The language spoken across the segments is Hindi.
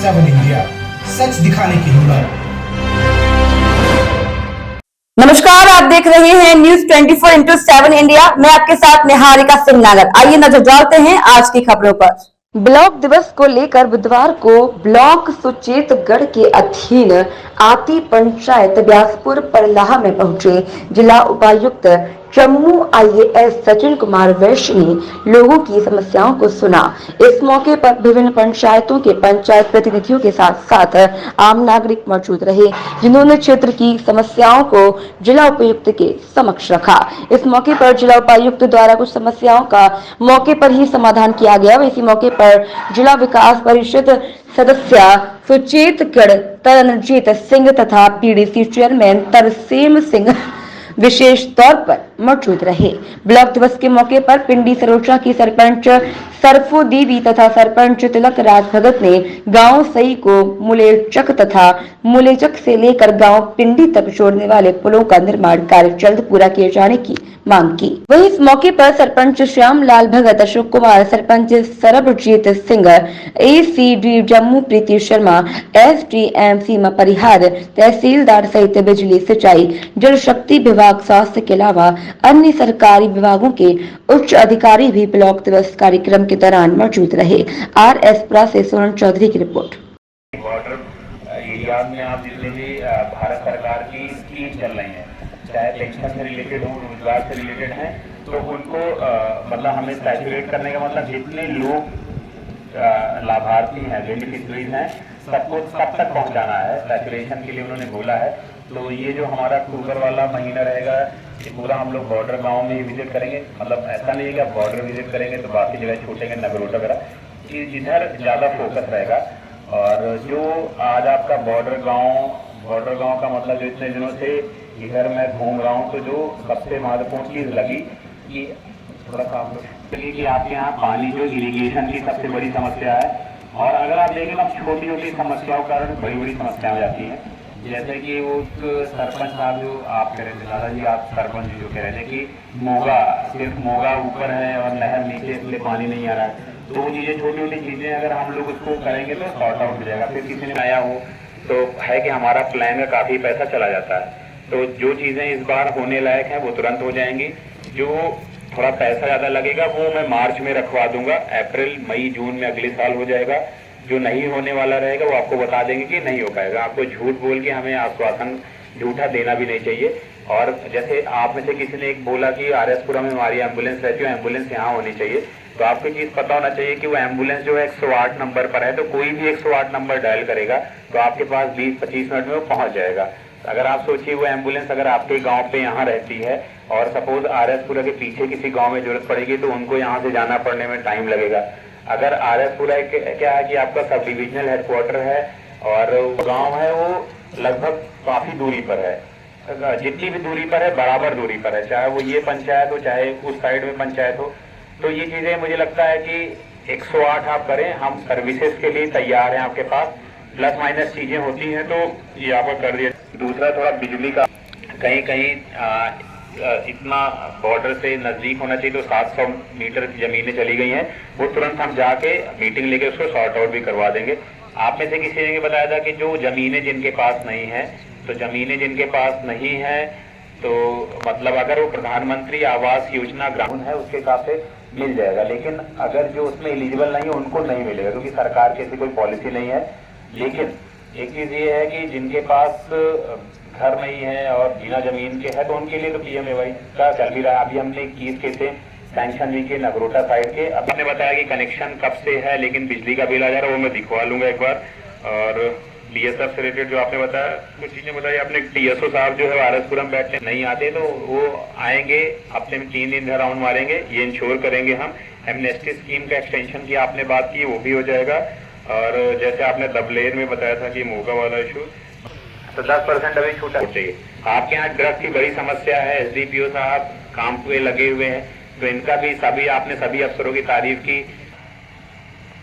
7 इंडिया, सच दिखाने की हिम्मत। नमस्कार, आप देख रहे हैं न्यूज 24x7 इंडिया। मैं आपके साथ निहारिका सिंह नागर। आइए नजर डालते हैं आज की खबरों पर। ब्लॉक दिवस को लेकर बुधवार को ब्लॉक सुचेतगढ़ के अधीन आती पंचायत व्यासपुर परलाहा में पहुंचे जिला उपायुक्त जम्मू IAS सचिन कुमार वैश्य ने लोगों की समस्याओं को सुना। इस मौके पर विभिन्न पंचायतों के पंचायत प्रतिनिधियों के साथ साथ आम नागरिक मौजूद रहे, जिन्होंने क्षेत्र की समस्याओं को जिला उपायुक्त के समक्ष रखा। इस मौके पर जिला उपायुक्त द्वारा कुछ समस्याओं का मौके पर ही समाधान किया गया। इसी मौके पर जिला विकास परिषद सदस्य सुचेतगढ़ तरनजीत सिंह तथा PDC चेयरमैन तरसेम सिंह विशेष तौर पर मौजूद रहे। ब्लॉक दिवस के मौके पर पिंडी सरोचा की सरपंच सरफो देवी तथा सरपंच तिलक राज भगत ने गांव सई को मुलेचक तथा मुलेचक से लेकर गांव पिंडी तक जोड़ने वाले पुलों का निर्माण कार्य जल्द पूरा किए जाने की मांग की। वहीं इस मौके पर सरपंच श्याम लाल भगत, अशोक कुमार, सरपंच सरबजीत सिंह, ACD जम्मू प्रीति शर्मा, SDM सीमा परिहार, तहसीलदार सहित बिजली, सिंचाई, जल शक्ति विभाग, स्वास्थ्य के अलावा अन्य सरकारी विभागों के उच्च अधिकारी भी ब्लॉक दिवस कार्यक्रम के दौरान मौजूद रहे। RS प्रा से सोनम चौधरी की रिपोर्ट। बॉर्डर एरिया में आप जितने भी भारत सरकार की स्कीम चल रही है, चाहे पेंशन से रिलेटेड हो, रोजगार से रिलेटेड है, तो उनको मतलब हमें सैचुरेट करने का मतलब जितने लोग लाभार्थी हैं, बेनिफिशरीज हैं, सबको सब तक पहुंचाना है। सैचुरेशन के लिए उन्होंने बोला है। तो ये जो हमारा अक्टूबर वाला महीना रहेगा, ये पूरा हम लोग बॉर्डर गांव में ही विजिट करेंगे। मतलब ऐसा नहीं है कि आप बॉर्डर विजिट करेंगे तो बाकी जगह छूटेंगे, नगरोटा वगैरह, इधर ज़्यादा फोकस रहेगा। और जो आज आपका बॉर्डर गांव का मतलब जो इतने दिनों से इधर मैं घूम रहा हूँ, तो जो सबसे महत्वपूर्ण चीज़ लगी कि थोड़ा सा आप लोग कि आपके यहाँ पानी जो इरिगेशन की सबसे बड़ी समस्या है। और अगर आप देखें ना, छोटी छोटी समस्याओं के कारण बड़ी बड़ी समस्याएं हो जाती हैं। जैसे कि वो सरपंच साहब जो आप कह रहे थे, दादाजी आप सरपंच जो कह रहे थे कि सिर्फ मोगा ऊपर है और नहर नीचे, इसलिए पानी नहीं आ रहा है। तो वो चीज़ें, छोटी छोटी चीज़ें अगर हम लोग उसको करेंगे तो सॉर्ट आउट हो जाएगा। फिर किसी ने आया हो तो है कि हमारा प्लान में काफ़ी पैसा चला जाता है। तो जो चीज़ें इस बार होने लायक हैं वो तुरंत हो जाएंगी। जो थोड़ा पैसा ज़्यादा लगेगा वो मैं मार्च में रखवा दूंगा, अप्रैल मई जून में अगले साल हो जाएगा। जो नहीं होने वाला रहेगा वो आपको बता देंगे कि नहीं हो पाएगा। आपको झूठ बोल के हमें आश्वासन झूठा देना भी नहीं चाहिए। और जैसे आप में से किसी ने एक बोला कि RS पुरा में हमारी एम्बुलेंस रहती है, एम्बुलेंस यहाँ होनी चाहिए, तो आपको चीज़ पता होना चाहिए कि वो एम्बुलेंस जो है 108 नंबर पर है। तो कोई भी 108 नंबर डायल करेगा तो आपके पास 20-25 मिनट में वो पहुँच जाएगा। अगर आप सोचिए वो एम्बुलेंस अगर आपके गांव पे यहाँ रहती है और सपोज RS पुरा के पीछे किसी गांव में जरूरत पड़ेगी तो उनको यहाँ से जाना पड़ने में टाइम लगेगा। अगर RS पुरा क्या है कि आपका सब डिविजनल हेडक्वार्टर है और गांव है वो लगभग काफी दूरी पर है, जितनी भी दूरी पर है बराबर दूरी पर है, चाहे वो ये पंचायत हो चाहे उस साइड में पंचायत हो। तो ये चीजें मुझे लगता है कि 108 आप करें, हम सर्विसेज के लिए तैयार हैं। आपके पास प्लस माइनस चीजें होती हैं तो ये आप कर दिए। दूसरा थोड़ा बिजली का कहीं कहीं इतना बॉर्डर से नजदीक होना चाहिए, तो 700 मीटर जमीनें चली गई हैं, वो तुरंत हम जाके मीटिंग लेके उसको सॉर्ट आउट भी करवा देंगे। आप में से किसी ने बताया था कि जो जमीनें जिनके पास नहीं है, तो जमीनें जिनके पास नहीं है तो मतलब अगर वो प्रधानमंत्री आवास योजना ग्रामीण है उसके हिसाब से मिल जाएगा, लेकिन अगर जो उसमें एलिजिबल नहीं है उनको नहीं मिलेगा, क्योंकि सरकार की ऐसी कोई पॉलिसी नहीं है। लेकिन एक चीज ये है कि जिनके पास घर नहीं है और बिना जमीन के है तो उनके लिए तो PMAY का चल भी रहा है। अभी हमने 21 केसे सैंक्शन भी के नगरोटा साइड के। अब आपने बताया कि कनेक्शन कब से है, लेकिन बिजली का बिल आ जा रहा है, वो मैं दिखवा लूंगा एक बार। और DSF से रिलेटेड जो आपने बताया कुछ चीजें बताई आपने, TSO साहब जो है RS पुरा में बैठने नहीं आते तो वो आएंगे, हफ्ते में 3 दिन राउंड मारेंगे, ये इंश्योर करेंगे हम। एमनेस्टी स्कीम का एक्सटेंशन की आपने बात की, वो भी हो जाएगा। और जैसे आपने दबलेर में बताया था कि मोगा वाला इशू, तो 10% अभी छूटा चाहिए। आपके यहाँ ड्रग की बड़ी समस्या है, SDPO साहब काम पे लगे हुए हैं, तो इनका भी आपने सभी अफसरों की तारीफ की।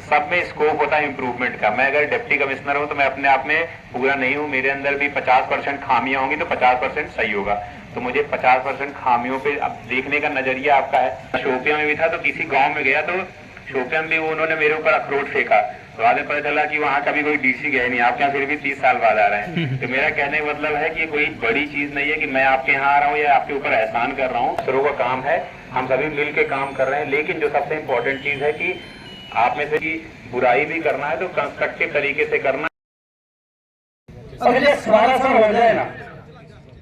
सब में स्कोप होता है इम्प्रूवमेंट का। मैं अगर डिप्टी कमिश्नर हूँ तो मैं अपने आप में पूरा नहीं हूँ, मेरे अंदर भी 50% खामियां होंगी तो 50% सही होगा। तो मुझे 50% खामियों पे अब देखने का नजरिया आपका है। शोपियां में भी था तो किसी गांव में गया तो शोपियां भी उन्होंने मेरे ऊपर अखरोट फेंका, तो बाद में पता चला कि वहाँ कभी कोई डीसी गए नहीं, आपके यहाँ फिर भी 30 साल बाद आ रहे हैं। तो मेरा कहने का मतलब है कि कोई बड़ी चीज नहीं है कि मैं आपके यहाँ आ रहा हूँ या आपके ऊपर एहसान कर रहा हूँ। अफसरों का काम है, हम सभी मिल के काम कर रहे हैं, लेकिन जो सबसे इम्पोर्टेंट चीज है कि आप में से की बुराई भी करना है तो कंस्ट्रक्टिव तरीके से करना। अगर ये सारा सा हो जाए ना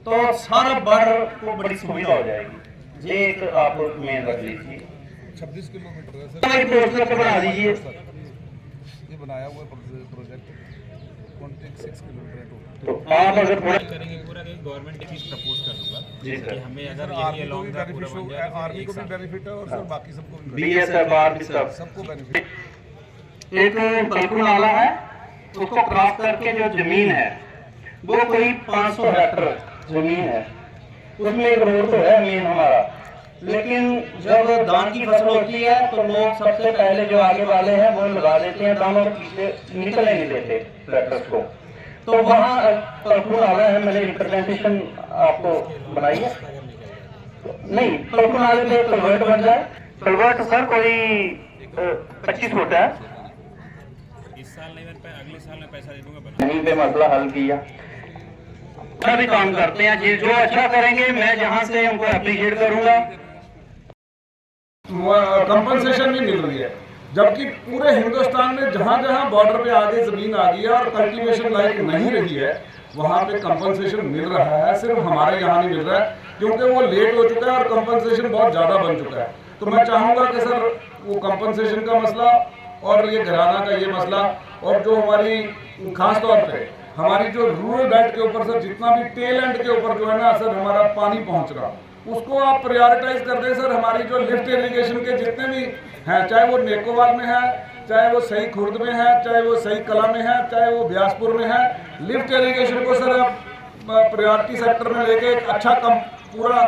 तो सारा बॉर्डर को बड़ी सुविधा हो जाएगी। ये एक आप मेन रख लीजिए, 26 किलोमीटर है पोस्टर बना दीजिए। ये बनाया हुआ प्रोजेक्ट 26 किलोमीटर है टोटल। तो आप अगर थोड़ा करेंगे पूरा गवर्नमेंट चीज प्रपोज कर दूंगा जी सर, कि हमें अगर आर्मी यही को भी लॉन्ग का पूरा बन जाए तो आर्मी एक को भी साल बेनिफिट है और सर बाकी सबको भी BSF आर्मी सब सबको बेनिफिट। एक बलकुल नाला है, उसको क्रॉस करके जो जमीन है वो कोई 500 हेक्टर जमीन है, उसमें एक रोड तो है मेन हमारा, लेकिन जब धान की फसल होती है तो लोग सबसे पहले जो आगे वाले हैं वो लगा देते हैं, दानों के पीछे निकलने नहीं देते ट्रैक्टर्स को। तो वहाँ बलकुल नाला है, मैंने रिप्रेजेंटेशन आपको बनाई है। नहीं, बलकुल नाले पे कलवर्ट बन जाए। कलवर्ट सर कोई 25 फुट है, इस साल नहीं बन पाए अगले साल में पैसा दे दूंगा बना। यहीं पे मसला हल किया। भी काम करते हैं, जो अच्छा करेंगे मैं जहाँ से उनको अप्रिशिएट करूंगा। कंपनसेशन नहीं मिल रही है, जबकि पूरे हिंदुस्तान में जहां जहां बॉर्डर पे आगे जमीन आ गई है और कल्टीवेशन लायक नहीं रही है वहां पे कंपनसेशन मिल रहा है। सिर्फ हमारे यहाँ नहीं मिल रहा है क्योंकि वो लेट हो चुका है और कंपनसेशन बहुत ज्यादा बन चुका है। तो मैं चाहूंगा कि सर वो कंपनसेशन का मसला और ये घराना का ये मसला, और जो हमारी खास तौर पे हमारी जो रूरल बेल्ट के ऊपर सर जितना भी टेल एंड के ऊपर जो है ना सर हमारा पानी पहुंच रहा, उसको आप प्रायोरिटाइज कर दें सर। हमारी जो लिफ्ट इरिगेशन के जितने भी हैं, चाहे वो नेकोवाल में है, चाहे वो सही खुर्द में है, चाहे वो सही कला में है, चाहे वो ब्यासपुर में है, लिफ्ट इरिगेशन को सर आप प्रायोरिटी सेक्टर में लेके एक अच्छा पूरा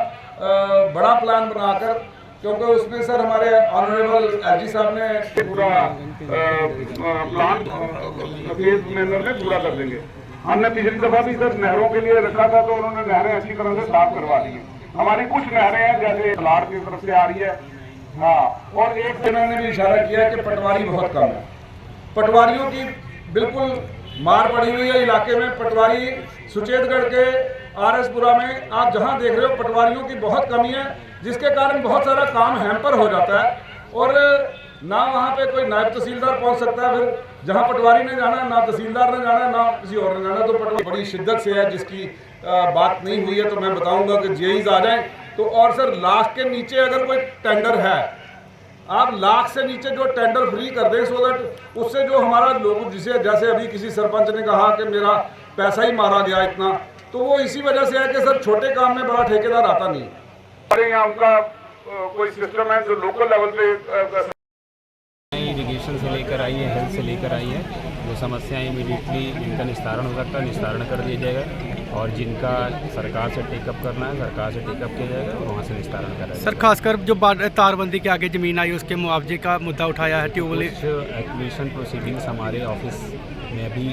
बड़ा प्लान बनाकर, क्योंकि उसमें सर हमारे ऑनरेबल एलजी साहब ने पूरा प्लान फेज मैनर में पूरा कर देंगे। हमने पिछली दफा भी सर नहरों के लिए रखा था तो उन्होंने नहरें अच्छी तरह से साफ करवा दी हैं। हमारी कुछ नहरें हैं जैसे तलाड़ की तरफ से आ रही है, हाँ, और एक इन्होंने भी इशारा किया कि पटवारी बहुत कम है। पटवारियों की बिल्कुल मार पड़ी हुई है इलाके में। पटवारी सुचेतगढ़ के आरएसपुरा में आप जहां देख रहे हो पटवारियों की बहुत कमी है, जिसके कारण बहुत सारा काम हैम्पर हो जाता है और ना वहाँ पे कोई नायब तहसीलदार पहुँच सकता है। फिर जहाँ पटवारी ने जाना, ना तहसीलदार ने जाना, ना किसी और ने जाना। तो पटवारी बड़ी शिद्दत से है, जिसकी बात नहीं हुई है तो मैं बताऊंगा कि जेईज आ जाएं। तो और सर लाख के नीचे अगर कोई टेंडर है, आप लाख से नीचे जो टेंडर फ्री कर दें, सो दैट उससे जो हमारा लोग जिसे जैसे अभी किसी सरपंच ने कहा कि मेरा पैसा ही मारा गया इतना, तो वो इसी वजह से है कि सर छोटे काम में बड़ा ठेकेदार आता नहीं। हमारे यहाँ उनका कोई सिस्टम है जो लोकल लेवल पे इरिगेशन से लेकर आई है, हेल्थ से लेकर आई है, जो समस्याएं इमीडिएटली जिनका निस्तारण हो सकता है निस्तारण कर दिया जाएगा, और जिनका सरकार से टेकअप करना है सरकार से टेकअप किया जाएगा, वहाँ से निस्तारण करा जाएगा। सर खासकर जो तारबंदी के आगे ज़मीन आई उसके मुआवजे का मुद्दा उठाया है। ट्यूबवेल एक्विजिशन प्रोसीडिंग्स हमारे ऑफिस में अभी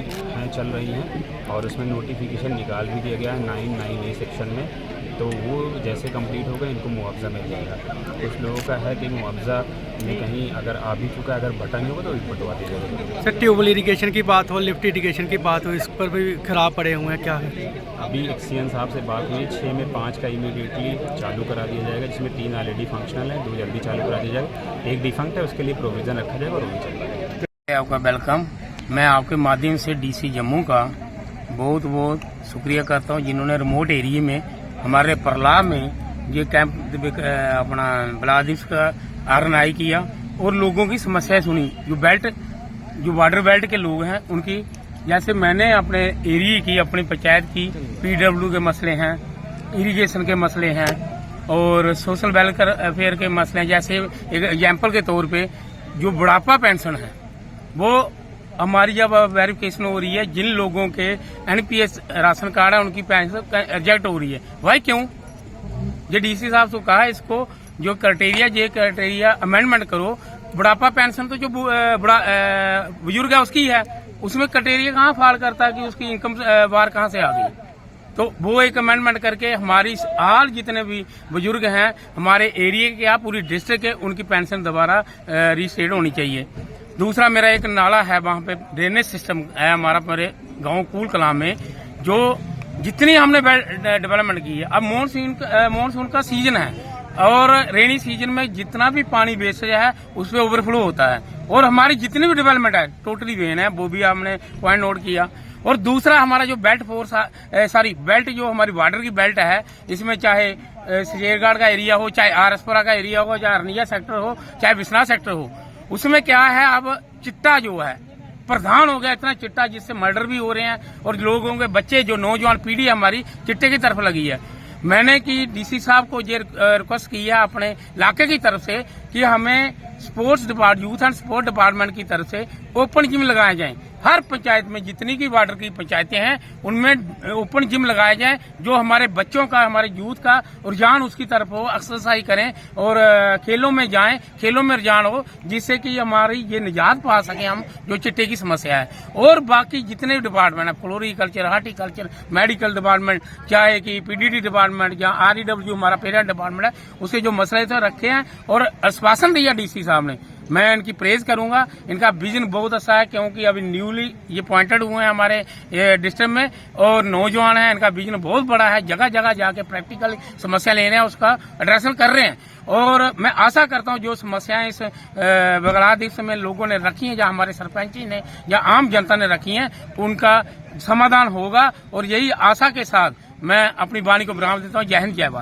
चल रही हैं और उसमें नोटिफिकेशन निकाल भी दिया गया है 9(9)(a) सेक्शन में। तो वो जैसे कंप्लीट होगा इनको मुआवजा मिल जाएगा। कुछ लोगों का है कि मुआवजा में कहीं अगर आ भी चुका है, अगर बटा नहीं होगा तो बटवा दिया जाएगा। सर ट्यूबवेल इरिगेशन की बात हो, लिफ्ट इरिगेशन की बात हो, इस पर भी खराब पड़े हुए हैं, क्या है? अभी एक सीएम साहब से बात हुई, 6 में 5 का इमीडिएटली चालू करा दिया जाएगा, जिसमें 3 ऑलरेडी फंक्शनल है, 2 जल्दी चालू करा दिया जाएगा, 1 डिफंक्ट है उसके लिए प्रोविज़न रखा जाएगा और वो भी चल जाएगा। आपका वेलकम। मैं आपके माध्यम से डीसी जम्मू का बहुत बहुत शुक्रिया करता हूं, जिन्होंने रिमोट एरिया में हमारे प्रलाब में ये कैंप अपना ब्लाक दिवस का ऑर्गेनाइज किया और लोगों की समस्याएं सुनी। जो बॉर्डर बेल्ट के लोग हैं उनकी, जैसे मैंने अपने एरिया की, अपनी पंचायत की PW के मसले हैं, इरिगेशन के मसले हैं और सोशल वेलफेयर अफेयर के मसले हैं। जैसे एक एग्जाम्पल के तौर पे जो बुढ़ापा पेंशन है वो हमारी जब वेरिफिकेशन हो रही है, जिन लोगों के NPS राशन कार्ड है उनकी पेंशन रिजेक्ट हो रही है। भाई क्यों? ये डीसी साहब से कहा इसको जो क्राइटेरिया अमेंडमेंट करो। बुढ़ापा पेंशन तो जो बुजुर्ग है उसकी है, उसमें क्राइटेरिया कहाँ फॉल करता है कि उसकी इनकम बार कहाँ से आ गई। तो वो एक अमेंडमेंट करके हमारी हाल जितने भी बुजुर्ग हैं हमारे एरिया के या पूरी डिस्ट्रिक्ट के, उनकी पेंशन दोबारा रीस्टेट होनी चाहिए। दूसरा मेरा एक नाला है, वहाँ पे ड्रेनेज सिस्टम है हमारा मेरे गांव कूल कलां में, जो जितनी हमने डेवलपमेंट की है। अब मानसून का सीजन है और रेनी सीजन में जितना भी पानी वेस्टेज है उस पर ओवरफ्लो होता है, और हमारी जितनी भी डेवलपमेंट है टोटली वेन है, वो भी हमने पॉइंट नोट किया। और दूसरा हमारा जो बेल्ट जो हमारी बॉर्डर की बेल्ट है, इसमें चाहे शेरगढ़ का एरिया हो, चाहे आरएसपुरा का एरिया हो, चाहे अरनिया सेक्टर हो, चाहे बिस्ना सेक्टर हो, उसमें क्या है अब चिट्टा जो है प्रधान हो गया, इतना चिट्टा जिससे मर्डर भी हो रहे हैं और लोगों के बच्चे जो नौजवान पीढ़ी हमारी चिट्टे की तरफ लगी है। मैंने कि डीसी साहब को ये रिक्वेस्ट किया अपने इलाके की तरफ से कि हमें sports department, youth and sports department की तरफ से ओपन जिम लगाए जाएं। हर पंचायत में जितनी की वार्ड की पंचायतें हैं उनमें ओपन जिम लगाए जाएं, जो हमारे बच्चों का, हमारे यूथ का रुझान उसकी तरफ हो, एक्सरसाइज करें और खेलों में जाएं, खेलों में रुझान हो, जिससे कि हमारी ये निजात पा सकें हम जो चिट्टे की समस्या है। और बाकी जितने भी डिपार्टमेंट है, फ्लोरिकल्चर, हार्टिकल्चर, मेडिकल डिपार्टमेंट, चाहे कि पीडीडी डिपार्टमेंट या आरईडब्ल्यू हमारा पेरेंट डिपार्टमेंट है, उसके जो मसले थे रखे हैं और आश्वासन दिया डीसी साहब ने, मैं इनकी प्रेज करूंगा। इनका विजन बहुत अच्छा है, क्योंकि अभी न्यूली ये अपॉइंटेड हुए हैं हमारे डिस्ट्रिक्ट में और नौजवान हैं। इनका विजन बहुत बड़ा है, जगह जगह जाके प्रैक्टिकल समस्या ले रहे हैं, उसका एड्रेसल कर रहे हैं। और मैं आशा करता हूं जो समस्याएं इस बांग्लादेश में लोगों ने रखी हैं, या हमारे सरपंच ने या आम जनता ने रखी हैं, उनका समाधान होगा। और यही आशा के साथ मैं अपनी वाणी को विराम देता हूं। जय हिंद, जय भारत।